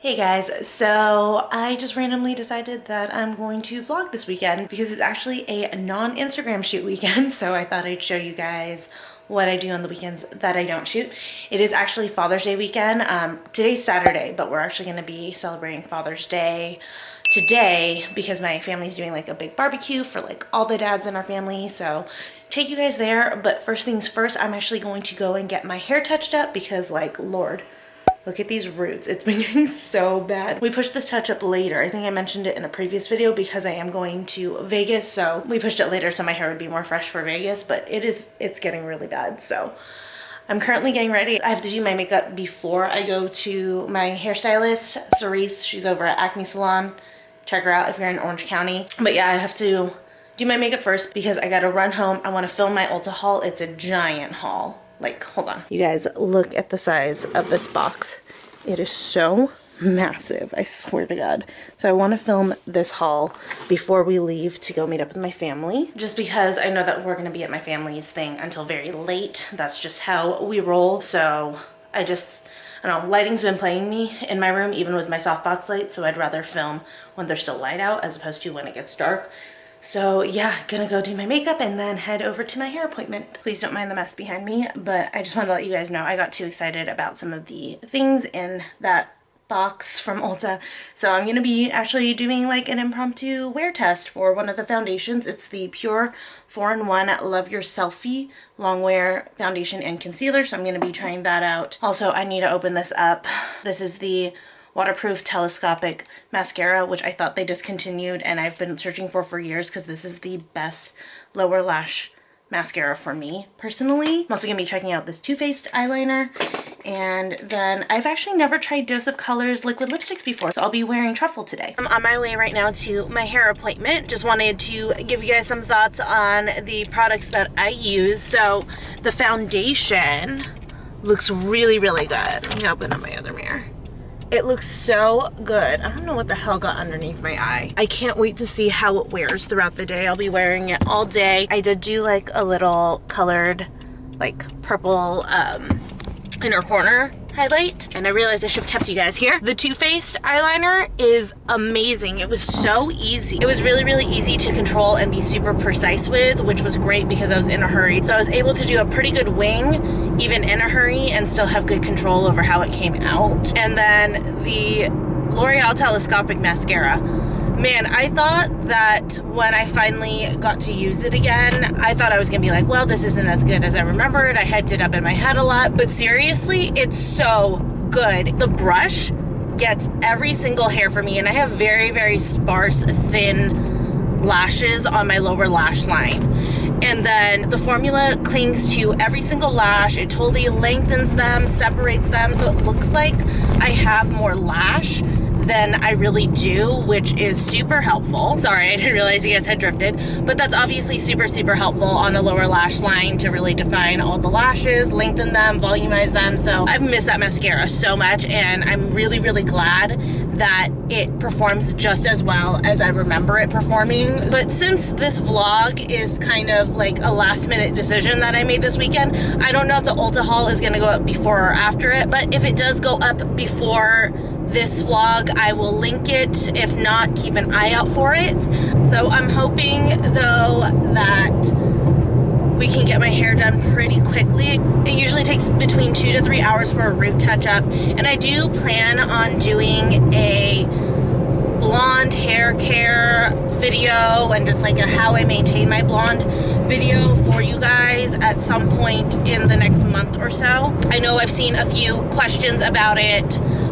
Hey guys, so I just randomly decided that I'm going to vlog this weekend because it's actually a non-Instagram shoot weekend, so I thought I'd show you guys what I do on the weekends that I don't shoot. It is actually Father's Day weekend. Today's Saturday, but we're actually going to be celebrating Father's Day today because my family's doing like a big barbecue for like all the dads in our family, so take you guys there. But first things first, I'm actually going to go and get my hair touched up because, like, Lord, look at these roots. It's been getting so bad. We pushed this touch up later. I think I mentioned it in a previous video because I am going to Vegas, so we pushed it later so my hair would be more fresh for Vegas, but it's getting really bad. So I'm currently getting ready. I have to do my makeup before I go to my hairstylist, Cerise. She's over at Acme Salon. Check her out if you're in Orange County. But yeah, I have to do my makeup first because I gotta run home. I wanna film my Ulta haul. It's a giant haul. Like, hold on. You guys, look at the size of this box. It is so massive, I swear to God. So I want to film this haul before we leave to go meet up with my family. Just because I know that we're going to be at my family's thing until very late. That's just how we roll. So I don't know, lighting's been playing me in my room, even with my softbox light. So I'd rather film when there's still light out as opposed to when it gets dark. So yeah, gonna go do my makeup and then head over to my hair appointment. Please don't mind the mess behind me, but I just wanted to let you guys know I got too excited about some of the things in that box from Ulta. So I'm gonna be actually doing like an impromptu wear test for one of the foundations. It's the PUR 4-in-1 Love Your Selfie Long Wear Foundation and Concealer. So I'm gonna be trying that out. Also, I need to open this up. This is the waterproof telescopic mascara, which I thought they discontinued and I've been searching for years because this is the best lower lash mascara for me personally. I'm also gonna be checking out this Too Faced eyeliner, and then I've actually never tried Dose of Colors liquid lipsticks before, so I'll be wearing Truffle today. I'm on my way right now to my hair appointment. Just wanted to give you guys some thoughts on the products that I use. So the foundation looks really, really good. Let me open up my other mirror. It looks so good. I don't know what the hell got underneath my eye. I can't wait to see how it wears throughout the day. I'll be wearing it all day. I did do like a little colored, like purple inner corner highlight, and I realized I should have kept you guys here. The Too Faced eyeliner is amazing. It was so easy. It was really, really easy to control and be super precise with, which was great because I was in a hurry. So I was able to do a pretty good wing even in a hurry and still have good control over how it came out. And then the L'Oreal Telescopic Mascara. Man, I thought that when I finally got to use it again, I thought I was gonna be like, well, this isn't as good as I remembered. I hyped it up in my head a lot, but seriously, it's so good. The brush gets every single hair for me, and I have very, very sparse, thin lashes on my lower lash line. And then the formula clings to every single lash. It totally lengthens them, separates them, so it looks like I have more lash than I really do, which is super helpful. Sorry, I didn't realize you guys had drifted, but that's obviously super, super helpful on a lower lash line to really define all the lashes, lengthen them, volumize them. So I've missed that mascara so much, and I'm really, really glad that it performs just as well as I remember it performing. But since this vlog is kind of like a last minute decision that I made this weekend, I don't know if the Ulta haul is gonna go up before or after it, but if it does go up before this vlog, I will link it. If not, keep an eye out for it. So I'm hoping though that we can get my hair done pretty quickly. It usually takes between 2 to 3 hours for a root touch up, and I do plan on doing a blonde hair care video and just like a how I maintain my blonde video for you guys at some point in the next month or so. I know I've seen a few questions about it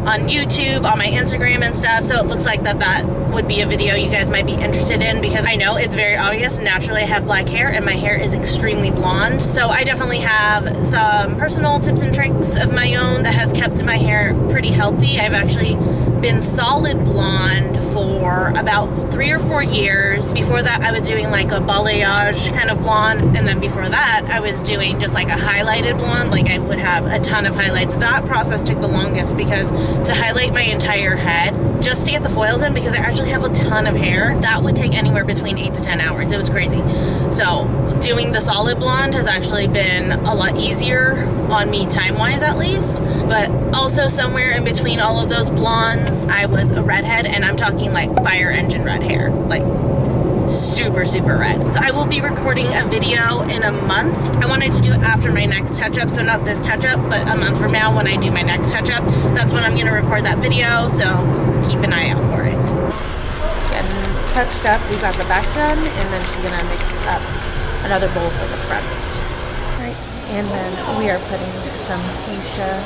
on YouTube, on my Instagram and stuff, so it looks like that would be a video you guys might be interested in, because I know it's very obvious. Naturally, I have black hair and my hair is extremely blonde, so I definitely have some personal tips and tricks of my own that has kept my hair pretty healthy. I've actually been solid blonde for about 3 or 4 years. Before that, I was doing like a balayage kind of blonde, and then before that, I was doing just like a highlighted blonde. Like I would have a ton of highlights. That process took the longest because to highlight my entire head, just to get the foils in, because I actually have a ton of hair, that would take anywhere between 8 to 10 hours. It was crazy. So doing the solid blonde has actually been a lot easier on me time-wise at least. But also somewhere in between all of those blondes, I was a redhead, and I'm talking like fire engine red hair. Like super, super red. So I will be recording a video in a month. I wanted to do it after my next touch-up, so not this touch-up, but a month from now when I do my next touch-up. That's when I'm gonna record that video, so keep an eye out for it. Getting touched up, we got the back done, and then she's gonna mix up another bowl for the front. Alright, and then we are putting some fuchsia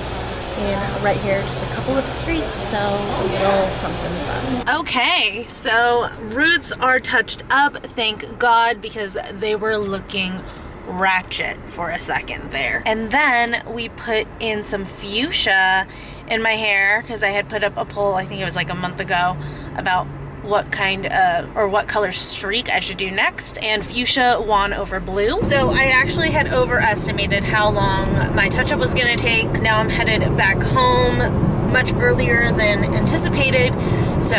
in right here, just a couple of streaks, so a little something fun. Okay, so roots are touched up, thank God, because they were looking ratchet for a second there. And then we put in some fuchsia in my hair, because I had put up a poll, I think it was like a month ago, about what kind of, or what color streak I should do next, and fuchsia won over blue. So I actually had overestimated how long my touch-up was gonna take. Now I'm headed back home much earlier than anticipated, so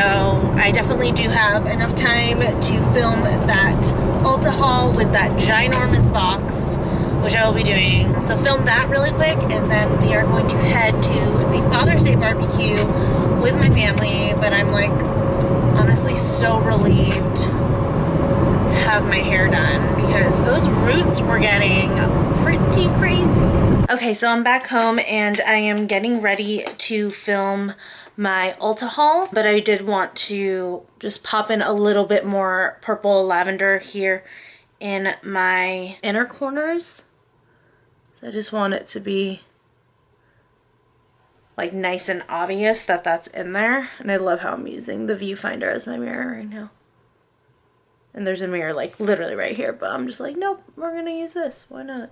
I definitely do have enough time to film that Ulta haul with that ginormous box, which I will be doing. So film that really quick, and then we are going to head to the Father's Day barbecue with my family. But I'm like honestly so relieved to have my hair done, because those roots were getting pretty crazy. Okay, so I'm back home and I am getting ready to film my Ulta haul, but I did want to just pop in a little bit more purple lavender here in my inner corners. So I just want it to be like nice and obvious that that's in there. And I love how I'm using the viewfinder as my mirror right now. And there's a mirror like literally right here, but I'm just like, nope, we're gonna use this. Why not?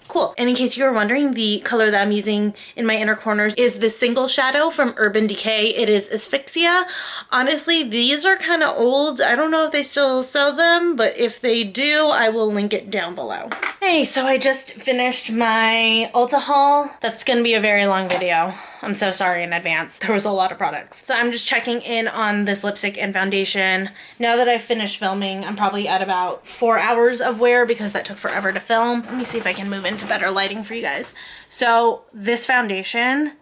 Cool. And in case you were wondering, the color that I'm using in my inner corners is the single shadow from Urban Decay. It is Asphyxia. Honestly, these are kind of old. I don't know if they still sell them, but if they do, I will link it down below. Hey, so I just finished my Ulta haul. That's gonna be a very long video. I'm so sorry in advance. There was a lot of products. So I'm just checking in on this lipstick and foundation. Now that I've finished filming, I'm probably at about 4 hours of wear because that took forever to film. Let me see if I can move into better lighting for you guys. So this foundation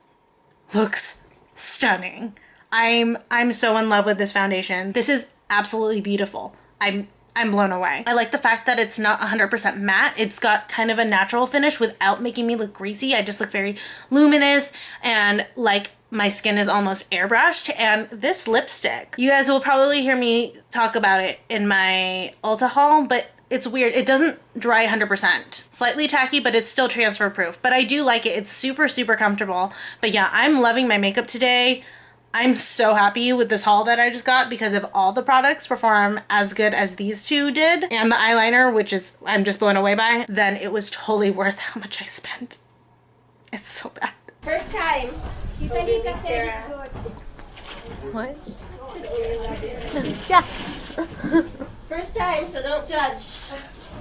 looks stunning. I'm so in love with this foundation. This is absolutely beautiful. I'm blown away. I like the fact that it's not 100% matte. It's got kind of a natural finish without making me look greasy. I just look very luminous and like my skin is almost airbrushed. And this lipstick, you guys will probably hear me talk about it in my Ulta haul, but it's weird. It doesn't dry 100%. Slightly tacky, but it's still transfer proof. But I do like it. It's super, super comfortable. But yeah, I'm loving my makeup today. I'm so happy with this haul that I just got, because if all the products perform as good as these two did, and the eyeliner, which is I'm just blown away by, then it was totally worth how much I spent. It's so bad. First time. Sarah. What? Yeah. First time, so don't judge.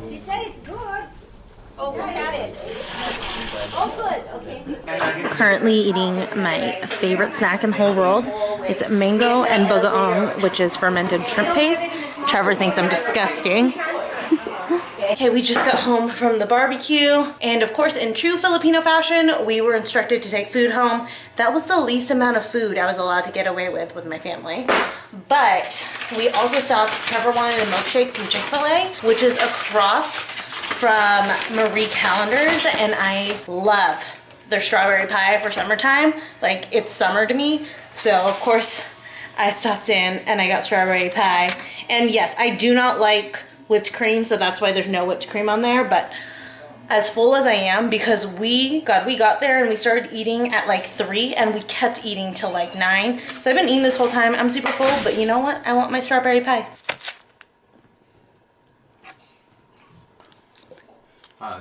She said it's good. Oh, I got it. Oh, good. Okay. Currently eating my favorite snack in the whole world. It's mango and bagaong, which is fermented shrimp paste. Trevor thinks I'm disgusting. Okay, we just got home from the barbecue, and of course, in true Filipino fashion, we were instructed to take food home. That was the least amount of food I was allowed to get away with my family. But we also stopped. Trevor wanted a milkshake from Chick-fil-A, which is across from Marie Callender's, and I love their strawberry pie for summertime. Like, it's summer to me, so of course I stopped in and I got strawberry pie. And yes, I do not like whipped cream, so that's why there's no whipped cream on there. But as full as I am, because we got there and we started eating at like 3 and we kept eating till like 9. So I've been eating this whole time. I'm super full, but you know what? I want my strawberry pie.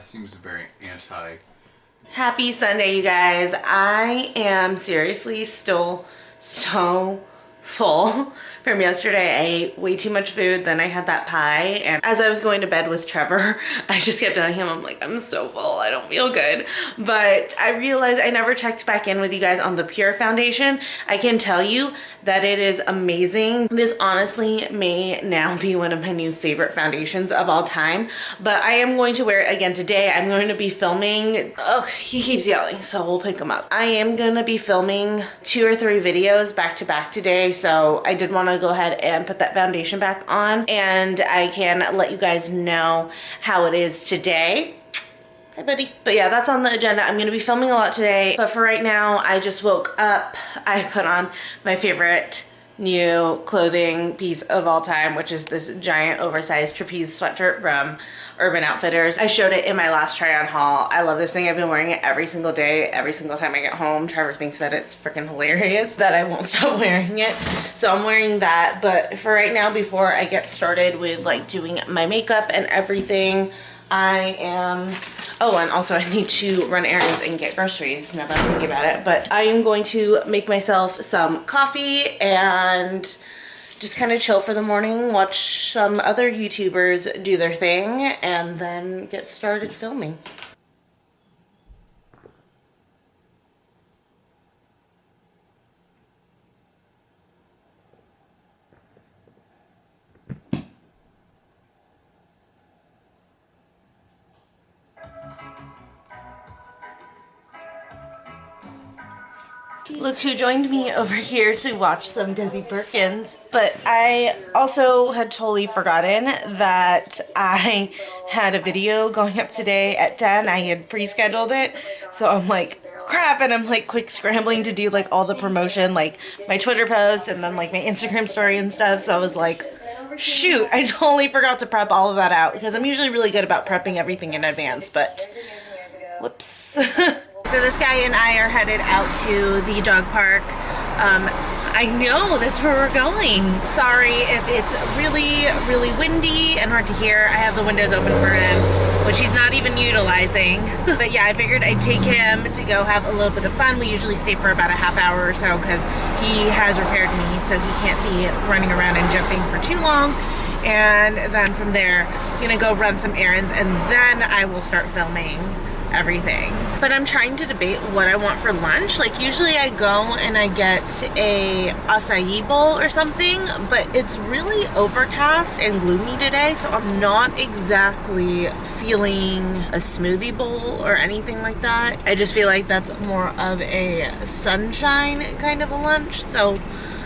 Seems very anti. Happy Sunday, you guys. I am seriously still so full from yesterday. I ate way too much food, then I had that pie, and as I was going to bed with Trevor, I just kept telling him, I'm like, I'm so full, I don't feel good. But I realized I never checked back in with you guys on the PUR foundation. I can tell you that it is amazing. This honestly may now be one of my new favorite foundations of all time, but I am going to wear it again today. I'm going to be filming, oh, he keeps yelling, so we'll pick him up. I am gonna be filming 2 or 3 videos back to back today, so I did want to go ahead and put that foundation back on, and I can let you guys know how it is today. Hi, buddy. But yeah, that's on the agenda. I'm gonna be filming a lot today, but for right now, I just woke up. I put on my favorite new clothing piece of all time, which is this giant oversized trapeze sweatshirt from Urban Outfitters. I showed it in my last try on haul. I love this thing. I've been wearing it every single day, every single time I get home. Trevor thinks that it's freaking hilarious that I won't stop wearing it. So I'm wearing that, but for right now, before I get started with like doing my makeup and everything, I am, oh, and also I need to run errands and get groceries now that I'm thinking about it, but I am going to make myself some coffee and just kind of chill for the morning, watch some other YouTubers do their thing, and then get started filming. Look who joined me over here to watch some Desi Perkins. But I also had totally forgotten that I had a video going up today at 10. I had pre-scheduled it. So I'm like, crap, and I'm like quick scrambling to do like all the promotion, like my Twitter post and then like my Instagram story and stuff. So I was like, shoot, I totally forgot to prep all of that out, because I'm usually really good about prepping everything in advance, but whoops. So this guy and I are headed out to the dog park. I know that's where we're going. Sorry if it's really, really windy and hard to hear. I have the windows open for him, which he's not even utilizing. But yeah, I figured I'd take him to go have a little bit of fun. We usually stay for about a half hour or so because he has repaired knees, so he can't be running around and jumping for too long. And then from there, I'm gonna go run some errands, and then I will start filming everything. But I'm trying to debate what I want for lunch. Like usually I go and I get a acai bowl or something, but it's really overcast and gloomy today, so I'm not exactly feeling a smoothie bowl or anything like that. I just feel like that's more of a sunshine kind of a lunch, so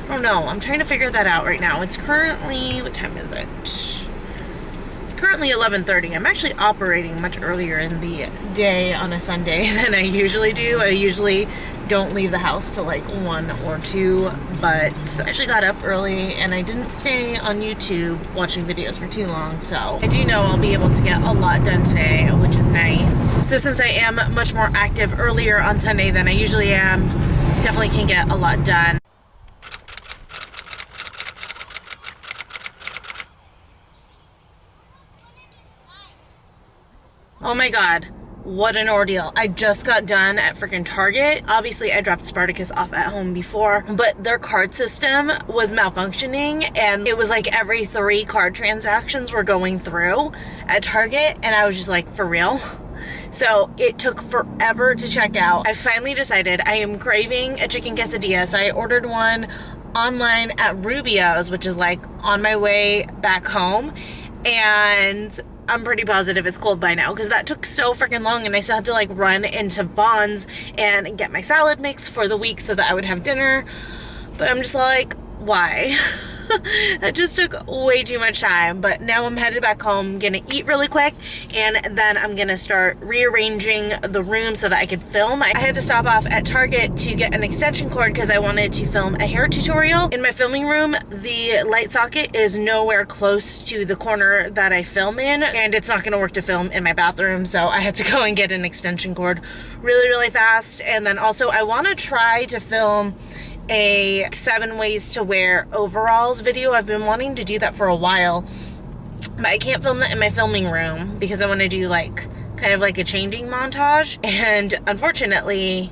I don't know. I'm trying to figure that out right now. It's currently, what time is it? Currently 11:30. I'm actually operating much earlier in the day on a Sunday than I usually do. I usually don't leave the house till like 1 or 2, but I actually got up early and I didn't stay on YouTube watching videos for too long, so I do know I'll be able to get a lot done today, which is nice. So since I am much more active earlier on Sunday than I usually am, definitely can get a lot done. Oh my god, what an ordeal. I just got done at freaking Target. Obviously, I dropped Spartacus off at home before, but their card system was malfunctioning, and it was like every 3 card transactions were going through at Target, and I was just like, for real? So it took forever to check out. I finally decided I am craving a chicken quesadilla, so I ordered one online at Rubio's, which is like on my way back home, and I'm pretty positive it's cold by now because that took so freaking long, and I still had to like run into Vaughn's and get my salad mix for the week so that I would have dinner. But I'm just like, why? That just took way too much time. But now I'm headed back home, gonna eat really quick, and then I'm gonna start rearranging the room so that I could film. I had to stop off at Target to get an extension cord because I wanted to film a hair tutorial. In my filming room, the light socket is nowhere close to the corner that I film in, and it's not gonna work to film in my bathroom, so I had to go and get an extension cord really fast. And then also I want to try to film a 7 ways to wear overalls video. I've been wanting to do that for a while, but I can't film that in my filming room because I want to do like kind of like a changing montage, and unfortunately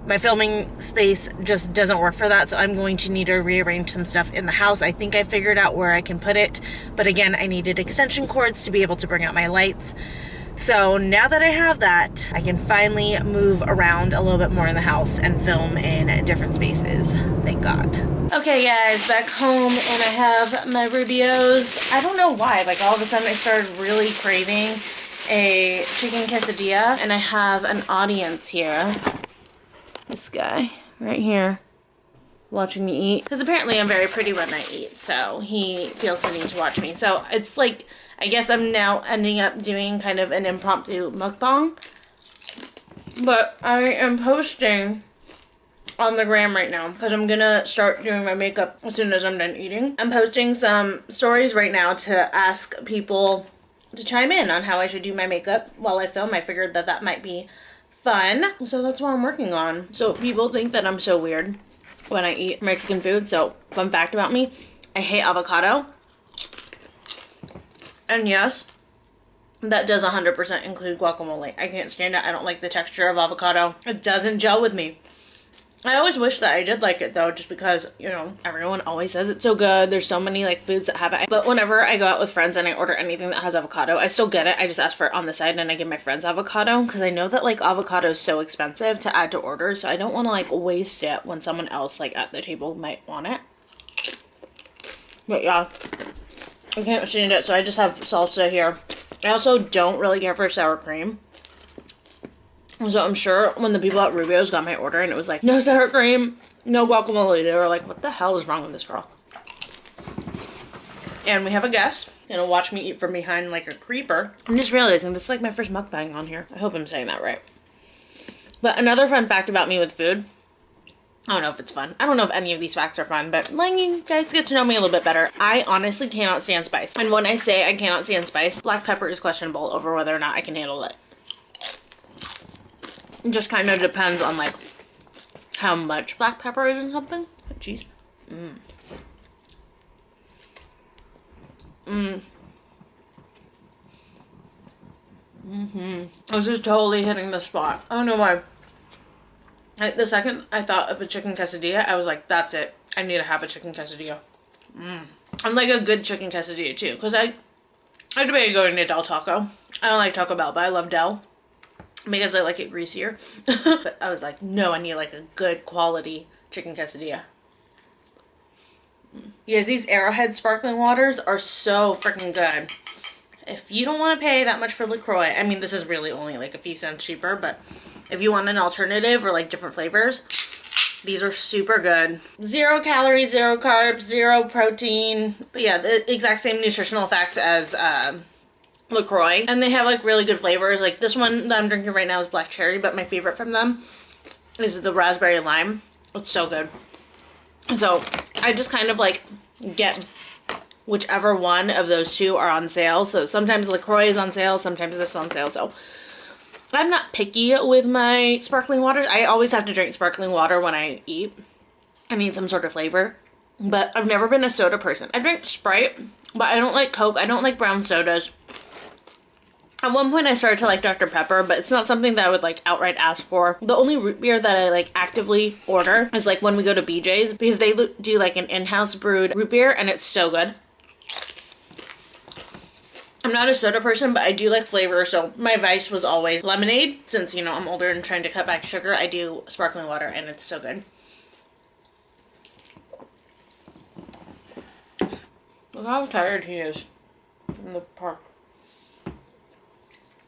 my filming space just doesn't work for that, so I'm going to need to rearrange some stuff in the house. I think I figured out where I can put it, but again, I needed extension cords to be able to bring out my lights. So now that I have that, I can finally move around a little bit more in the house and film in different spaces. Thank God. Okay guys, back home, and I have my Rubios. I don't know why, like all of a sudden I started really craving a chicken quesadilla, and I have an audience here. This guy right here watching me eat, because apparently I'm very pretty when I eat, so he feels the need to watch me. So it's like, I guess I'm now ending up doing kind of an impromptu mukbang, but I am posting on the gram right now because I'm gonna start doing my makeup as soon as I'm done eating. I'm posting some stories right now to ask people to chime in on how I should do my makeup while I film. I figured that that might be fun, so that's what I'm working on. So people think that I'm so weird when I eat Mexican food. So fun fact about me, I hate avocado. And yes, that does 100% include guacamole. I can't stand it. I don't like the texture of avocado. It doesn't gel with me. I always wish that I did like it though, just because, you know, everyone always says it's so good. There's so many like foods that have it. But whenever I go out with friends and I order anything that has avocado, I still get it. I just ask for it on the side and I give my friends avocado, because I know that like avocado is so expensive to add to orders. So I don't want to like waste it when someone else like at the table might want it. But yeah, I can't stand it. So I just have salsa here. I also don't really care for sour cream. So I'm sure when the people at Rubio's got my order and it was like, no sour cream, no guacamole, they were like, what the hell is wrong with this girl? And we have a guest gonna watch me eat from behind like a creeper. I'm just realizing this is like my first mukbang on here. I hope I'm saying that right. But another fun fact about me with food, I don't know if it's fun. I don't know if any of these facts are fun, but letting you guys get to know me a little bit better. I honestly cannot stand spice. And when I say I cannot stand spice, black pepper is questionable over whether or not I can handle it. It just kind of depends on like how much black pepper is in something. Oh, jeez. This is totally hitting the spot. I don't know why. The second I thought of a chicken quesadilla, I was like, that's it. I need to have a chicken quesadilla. I'm like a good chicken quesadilla too, because I debated going to Del Taco. I don't like Taco Bell, but I love Del because I like it greasier. But I was like, no, I need like a good quality chicken quesadilla. You guys, these Arrowhead sparkling waters are so freaking good. If you don't want to pay that much for LaCroix, I mean, this is really only like a few cents cheaper, but if you want an alternative or like different flavors, these are super good. 0 calories, 0 carbs, 0 protein. But yeah, the exact same nutritional facts as LaCroix. And they have like really good flavors. Like this one that I'm drinking right now is black cherry, but my favorite from them is the raspberry lime. It's so good. So I just kind of like get whichever one of those two are on sale. So sometimes LaCroix is on sale, sometimes this is on sale. So I'm not picky with my sparkling waters. I always have to drink sparkling water when I eat. I need some sort of flavor. But I've never been a soda person. I drink Sprite, but I don't like Coke. I don't like brown sodas. At one point I started to like Dr. Pepper, but it's not something that I would like outright ask for. The only root beer that I like actively order is like when we go to BJ's, because they do like an in-house brewed root beer and it's so good. I'm not a soda person, but I do like flavor, so my vice was always lemonade. Since, you know, I'm older and trying to cut back sugar, I do sparkling water and it's so good. Look how tired he is from the park.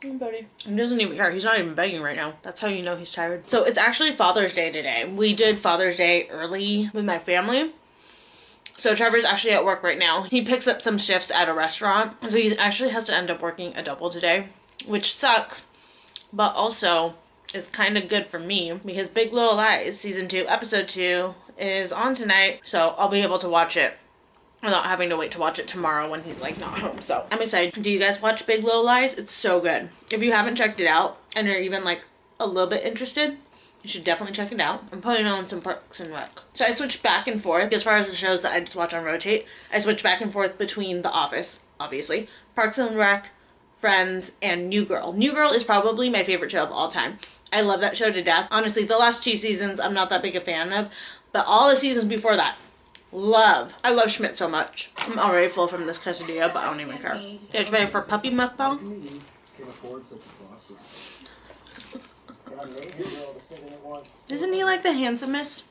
Hey, buddy. He doesn't even care. He's not even begging right now. That's how you know he's tired. So it's actually Father's Day today. We did Father's Day early with my family. So Trevor's actually at work right now. He picks up some shifts at a restaurant. So he actually has to end up working a double today, which sucks, but also is kind of good for me because Big Little Lies season 2, episode 2 is on tonight. So I'll be able to watch it without having to wait to watch it tomorrow when he's like not home. So I'm excited. Do you guys watch Big Little Lies? It's so good. If you haven't checked it out and you're even like a little bit interested, you should definitely check it out. I'm putting on some Parks and Rec. So I switch back and forth. As far as the shows that I just watch on rotate, I switch back and forth between The Office, obviously, Parks and Rec, Friends, and New Girl. New Girl is probably my favorite show of all time. I love that show to death. Honestly, the last 2 seasons I'm not that big a fan of, but all the seasons before that, love. I love Schmidt so much. I'm already full from this quesadilla, but I don't even care. You guys ready for puppy mukbang? Isn't he like the handsomest?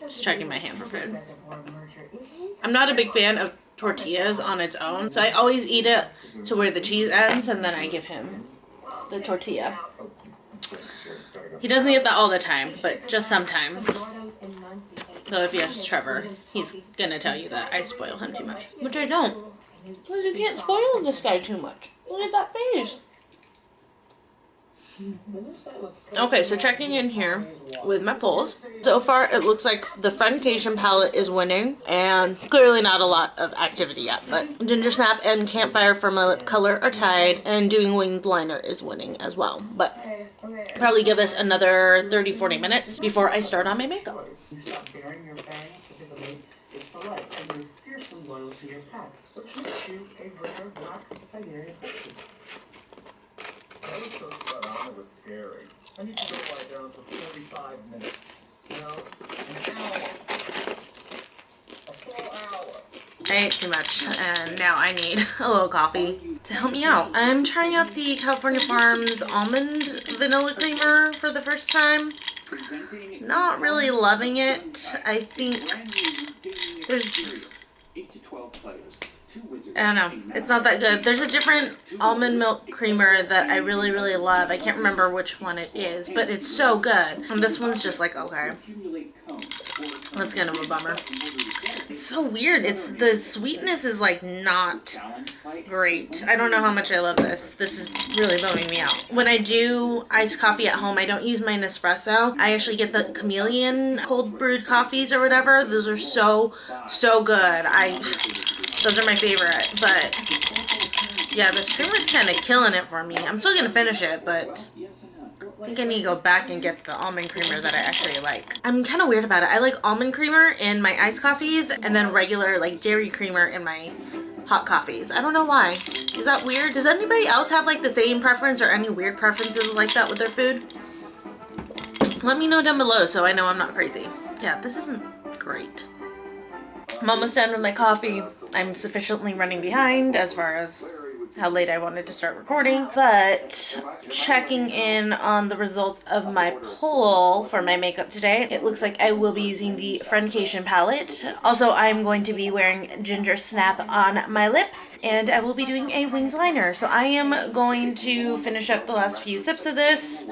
Just checking my hand for food. I'm not a big fan of tortillas on its own, so I always eat it to where the cheese ends, and then I give him the tortilla. He doesn't eat that all the time, but just sometimes. Though if you ask Trevor, he's gonna tell you that I spoil him too much. Which I don't. Because you can't spoil this guy too much. Look at that face. Okay, so checking in here with my polls. So far, it looks like the Friendcation palette is winning, and clearly not a lot of activity yet, but Ginger Snap and Campfire for my lip color are tied, and doing winged liner is winning as well. But I'll probably give this another 30-40 minutes before I start on my makeup. Was scary. I need to go lie down for 45 minutes. You know? An hour. A full hour. I ate too much, and now I need a little coffee to help me out. I'm trying out the California Farms almond vanilla creamer for the first time. Not really loving it. I think there's... I don't know. It's not that good. There's a different almond milk creamer that I really, really love. I can't remember which one it is, but it's so good. And this one's just like, okay. That's kind of a bummer. It's so weird. The sweetness is like not great. I don't know how much I love this. This is really bumming me out. When I do iced coffee at home, I don't use my Nespresso. I actually get the Chameleon cold brewed coffees or whatever. Those are so, so good. Those are my favorite, but yeah, this creamer's kind of killing it for me. I'm still gonna finish it, but I think I need to go back and get the almond creamer that I actually like. I'm kind of weird about it. I like almond creamer in my iced coffees and then regular like dairy creamer in my hot coffees. I don't know why. Is that weird? Does anybody else have like the same preference or any weird preferences like that with their food? Let me know down below so I know I'm not crazy. Yeah, this isn't great. I'm almost done with my coffee. I'm sufficiently running behind as far as how late I wanted to start recording, but checking in on the results of my poll for my makeup today, it looks like I will be using the Friendcation palette. Also, I'm going to be wearing Ginger Snap on my lips, and I will be doing a winged liner. So I am going to finish up the last few sips of this.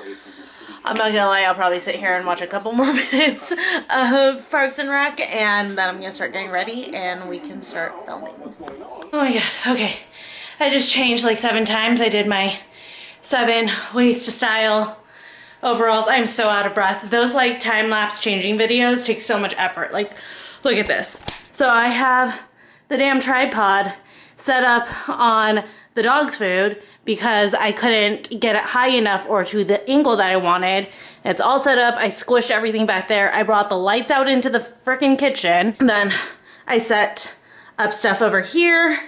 I'm not gonna lie, I'll probably sit here and watch a couple more minutes of Parks and Rec, and then I'm gonna start getting ready and we can start filming. Oh my god, okay. I just changed like 7 times. I did my 7 ways to style overalls. I'm so out of breath. Those like time-lapse changing videos take so much effort. Like, look at this. So I have the damn tripod set up on the dog's food because I couldn't get it high enough or to the angle that I wanted. It's all set up. I squished everything back there. I brought the lights out into the frickin' kitchen. Then I set up stuff over here.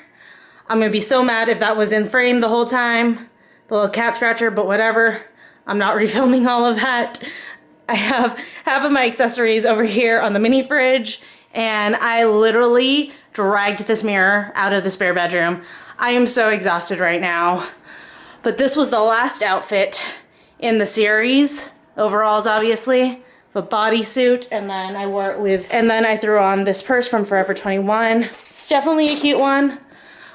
I'm gonna be so mad if that was in frame the whole time. The little cat scratcher, but whatever. I'm not refilming all of that. I have half of my accessories over here on the mini fridge, and I literally dragged this mirror out of the spare bedroom. I am so exhausted right now. But this was the last outfit in the series. Overalls, obviously. A bodysuit, and then I wore it with, and then I threw on this purse from Forever 21. It's definitely a cute one.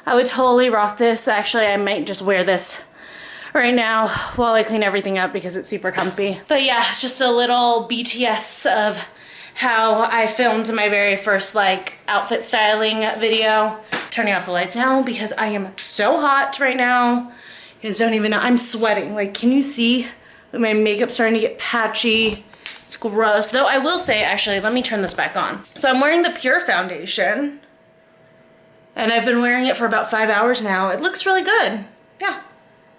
I would totally rock this. Actually, I might just wear this right now while I clean everything up because it's super comfy. But yeah, just a little BTS of how I filmed my very first like outfit styling video. Turning off the lights now because I am so hot right now. You guys don't even know, I'm sweating. Like, can you see that my makeup's starting to get patchy? It's gross. Though I will say, actually, let me turn this back on. So I'm wearing the PUR foundation. And I've been wearing it for about 5 hours now. It looks really good. Yeah.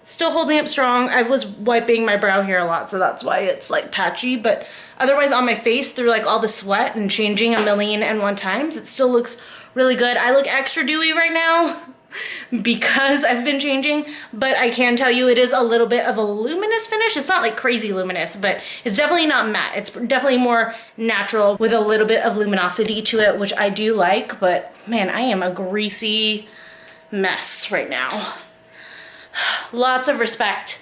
Still holding up strong. I was wiping my brow here a lot, so that's why it's like patchy. But otherwise on my face, through like all the sweat and changing 1,000,001 times, it still looks really good. I look extra dewy right now. because I've been changing, but I can tell you it is a little bit of a luminous finish. It's not like crazy luminous, but it's definitely not matte. It's definitely more natural with a little bit of luminosity to it, which I do like, but man, I am a greasy mess right now. Lots of respect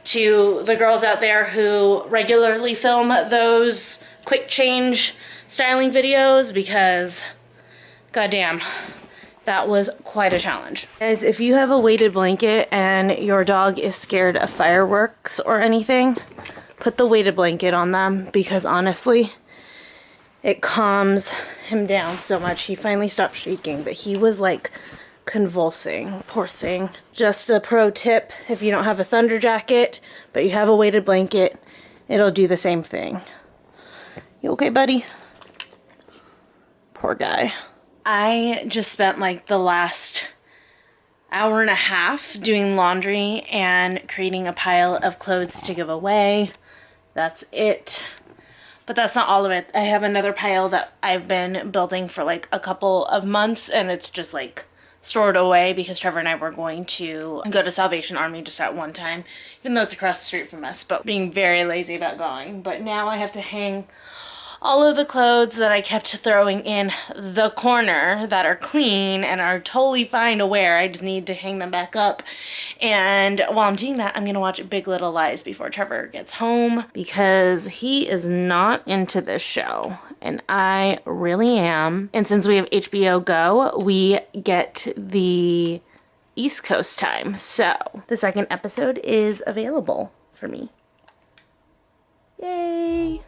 to the girls out there who regularly film those quick change styling videos, because goddamn, that was quite a challenge. Guys, if you have a weighted blanket and your dog is scared of fireworks or anything, put the weighted blanket on them, because honestly, it calms him down so much. He finally stopped shaking, but he was like convulsing, poor thing. Just a pro tip, if you don't have a thunder jacket, but you have a weighted blanket, it'll do the same thing. You okay, buddy? Poor guy. I just spent like the last hour and a half doing laundry and creating a pile of clothes to give away. That's it. But that's not all of it. I have another pile that I've been building for like a couple of months, and it's just like stored away because Trevor and I were going to go to Salvation Army just at one time, even though it's across the street from us, but being very lazy about going. But now I have to hang all of the clothes that I kept throwing in the corner that are clean and are totally fine to wear. I just need to hang them back up. And while I'm doing that, I'm gonna watch Big Little Lies before Trevor gets home, because he is not into this show and I really am. And since we have HBO Go, we get the East Coast time. So the second episode is available for me. Yay!